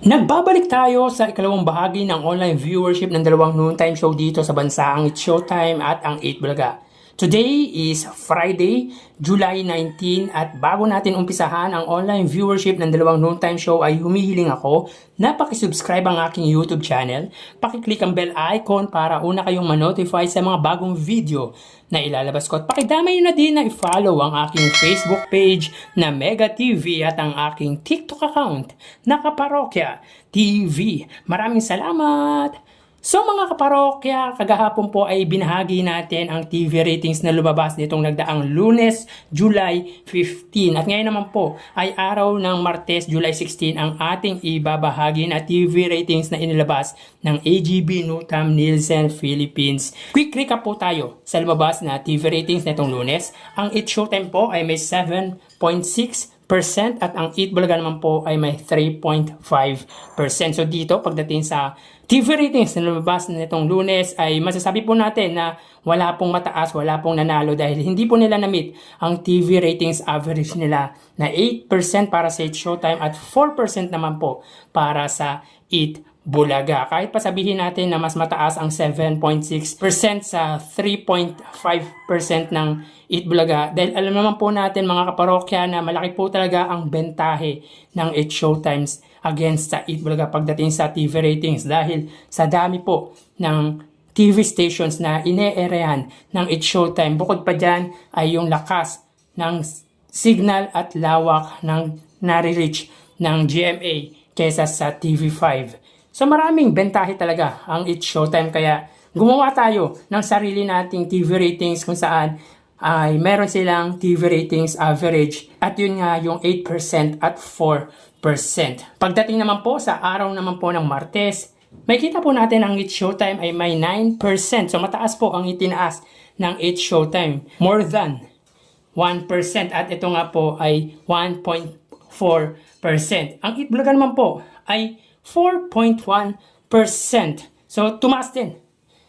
Nagbabalik tayo sa ikalawang bahagi ng online viewership ng dalawang noontime show dito sa bansa, ang It's Showtime at ang 8 Bulaga. Today is Friday, July 19 at bago natin umpisahan ang online viewership ng dalawang noontime show ay humihiling ako na pakisubscribe ang aking YouTube channel, pakiclick ang bell icon para una kayong manotify sa mga bagong video na ilalabas ko at pakidamay na din na i-follow ang aking Facebook page na Mega TV at ang aking TikTok account na Kaparokya TV. Maraming salamat! So mga kaparokya, kagahapon po ay binahagi natin ang TV ratings na lumabas nitong nagdaang Lunes, July 15. At ngayon naman po ay araw ng Martes, July 16 ang ating ibabahagi na TV ratings na inilabas ng AGB Nutam Nielsen Philippines. Quick recap po tayo sa lumabas na TV ratings nitong Lunes. Ang It's Showtime po ay may 7.6% at ang 8 Bulaga naman po ay may 3.5%. So dito pagdating sa TV ratings na lumabas nitong Lunes ay masasabi po natin na wala pong mataas, wala pong nanalo dahil hindi po nila na-meet ang TV ratings average nila na 8% para sa 8 Showtime at 4% naman po para sa 8 Bulaga. Kahit pa sabihin natin na mas mataas ang 7.6% sa 3.5% ng 8 Bulaga dahil alam naman po natin mga kaparokya na malaki po talaga ang bentahe ng 8 Showtimes against sa 8 Bulaga pagdating sa TV ratings dahil sa dami po ng TV stations na ine-arehan ng 8 Showtime. Bukod pa dyan ay yung lakas ng signal at lawak ng nare-reach ng GMA kesa sa TV5. So maraming bentahe talaga ang It's Showtime kaya gumawa tayo ng sarili nating TV ratings kung saan ay meron silang TV ratings average at yun nga yung 8% at 4%. Pagdating naman po sa araw naman po ng Martes, may kita po natin ang It's Showtime ay may 9%. So mataas po ang itinaas ng It's Showtime. More than 1% at ito nga po ay 1.4%. Ang 8 Bulaga naman po ay 4.1%. So tumaas din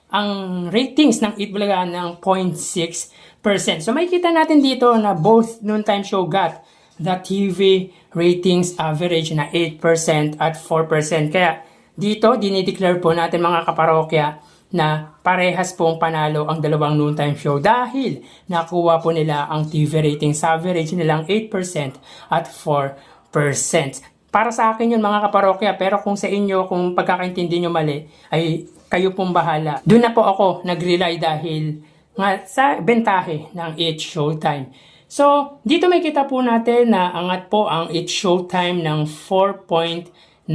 ang ratings ng 8 Bulaga ng 0.6%. So makikita natin dito na both noontime show got the TV ratings average na 8% at 4%. Kaya dito dinideclare po natin mga kaparokya na parehas pong panalo ang dalawang noontime show dahil nakuha po nila ang TV ratings average nilang 8% at 4%. Para sa akin yun mga kaparokya, pero kung sa inyo, kung pagkakaintindi nyo mali, ay kayo pong bahala. Doon na po ako nag-rely dahil nga sa bentahe ng It's Showtime. So, dito may kita po natin na angat po ang It's Showtime ng 4.9%.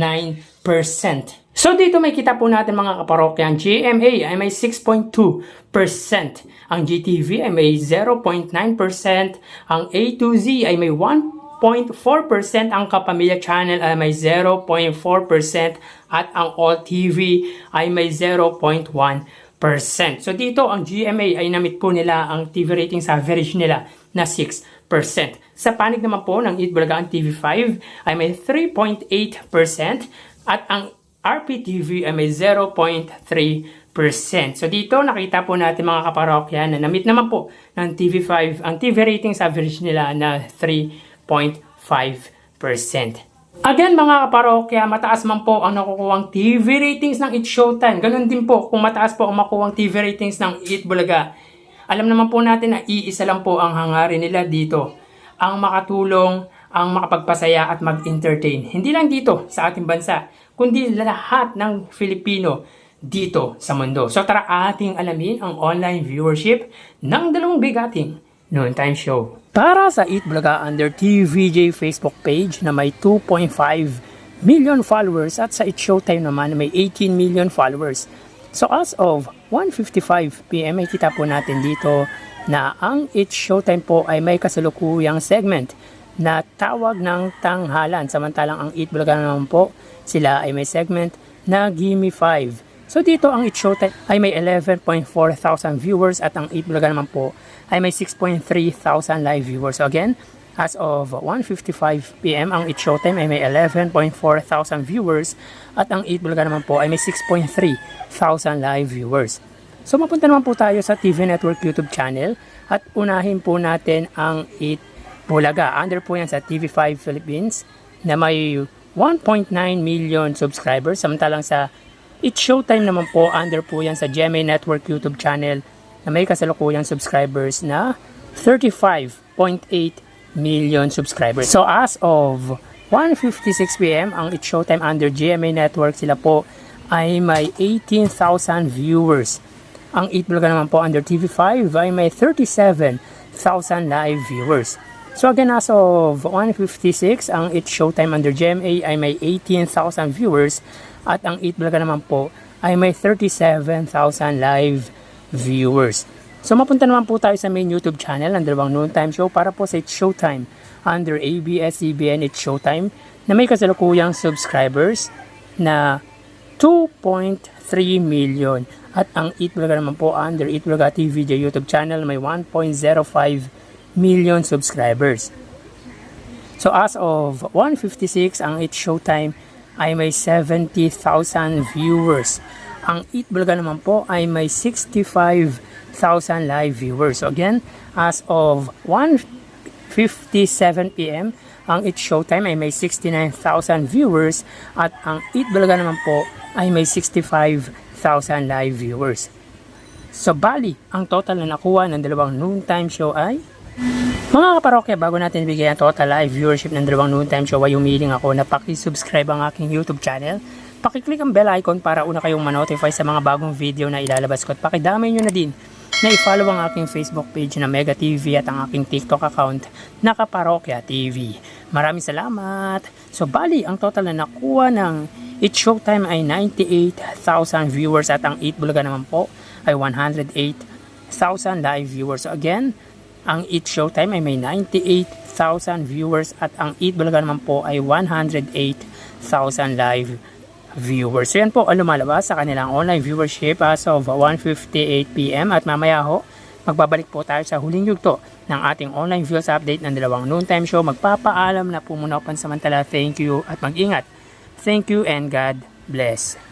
So, dito may kita po natin mga kaparokya, ang GMA ay may 6.2%, ang GTV ay may 0.9%, ang A to Z ay may 1.4%, ang Kapamilya Channel ay may 0.4% at ang All TV ay may 0.1%. So dito ang GMA ay namit po nila ang TV ratings average nila na 6%. Sa panig naman po ng 8 Bulaga ang TV5 ay may 3.8% at ang RPTV ay may 0.3%. So dito nakita po natin mga kaparokya na namit naman po ng TV5 ang TV ratings average nila na 3.5%. Again mga kaparokya, mataas man po ang nakukuhang TV ratings ng It's Showtime. Ganun din po kung mataas po ang makukuhang TV ratings ng 8 Bulaga. Alam naman po natin na iisa lang po ang hangarin nila dito. Ang makatulong, ang makapagpasaya at mag-entertain. Hindi lang dito sa ating bansa, kundi lahat ng Filipino dito sa mundo. So tara ating alamin ang online viewership ng dalawang bigating noontime show. Para sa 8 Bulaga under TVJ Facebook page na may 2.5 million followers at sa It's Showtime naman na may 18 million followers. So as of 1:55 PM ay kita po natin dito na ang It's Showtime po ay may kasalukuyang segment na tawag ng tanghalan. Samantalang ang 8 Bulaga naman po sila ay may segment na Gimme 5. So dito ang It's Showtime ay may 11.4 thousand viewers at ang 8 Bulaga naman po ay may 6.3 thousand live viewers. So again, as of 1:55 PM ang It's Showtime ay may 11.4 thousand viewers at ang 8 Bulaga naman po ay may 6.3 thousand live viewers. So mapunta naman po tayo sa TV Network YouTube channel at unahin po natin ang 8 Bulaga. Under po yan sa TV5 Philippines na may 1.9 million subscribers. Samantalang sa It's Showtime naman po, under po yan sa GMA Network YouTube channel na may kasalukuyang subscribers na 35.8 million subscribers. So as of 1:56 PM ang It's Showtime under GMA Network, sila po ay may 18,000 viewers. Ang 8 Bulaga naman po under TV5 ay may 37,000 live viewers. So again, as of 1:56, ang It's Showtime under GMA ay may 18,000 viewers at ang 8 Bulaga naman po ay may 37,000 live viewers. So mapunta naman po tayo sa main YouTube channel ng dalawang noontime show para po sa It's Showtime under ABS-CBN It's Showtime na may kasalukuyang subscribers na 2.3 million. At ang 8 Bulaga naman po under 8 Bulaga TV YouTube channel may 1.05 million subscribers. So as of 1:56, ang It's Showtime ay may 70,000 viewers. Ang 8 Bulaga naman po ay may 65,000 live viewers. So again, as of 1:57 PM, ang It's Showtime ay may 69,000 viewers at ang 8 Bulaga naman po ay may 65,000 live viewers. So bali, ang total na nakuha ng dalawang noontime show ay mga kaparokya, bago natin bigyan ang total live viewership ng dalawang noontime show ay humiling ako na paki-subscribe ang aking YouTube channel. Paki-click ang bell icon para una kayong ma-notify sa mga bagong video na ilalabas ko. At pakidamay nyo na din na i-follow ang aking Facebook page na Mega TV at ang aking TikTok account na Kaparokya TV. Maraming salamat! So bali, ang total na nakuha ng It's Showtime ay 98,000 viewers at ang 8 Bulaga naman po ay 108,000 live viewers. So again, ang It's Showtime ay may 98,000 viewers at ang 8 Bulaga naman po ay 108,000 live viewers. So yan po ang lumalabas sa kanilang online viewership as of 1:58 PM at mamaya ho, magbabalik po tayo sa huling yugto ng ating online views update ng dalawang noontime show. Magpapaalam na po muna pansamantala. Thank you at mag-ingat. Thank you and God bless.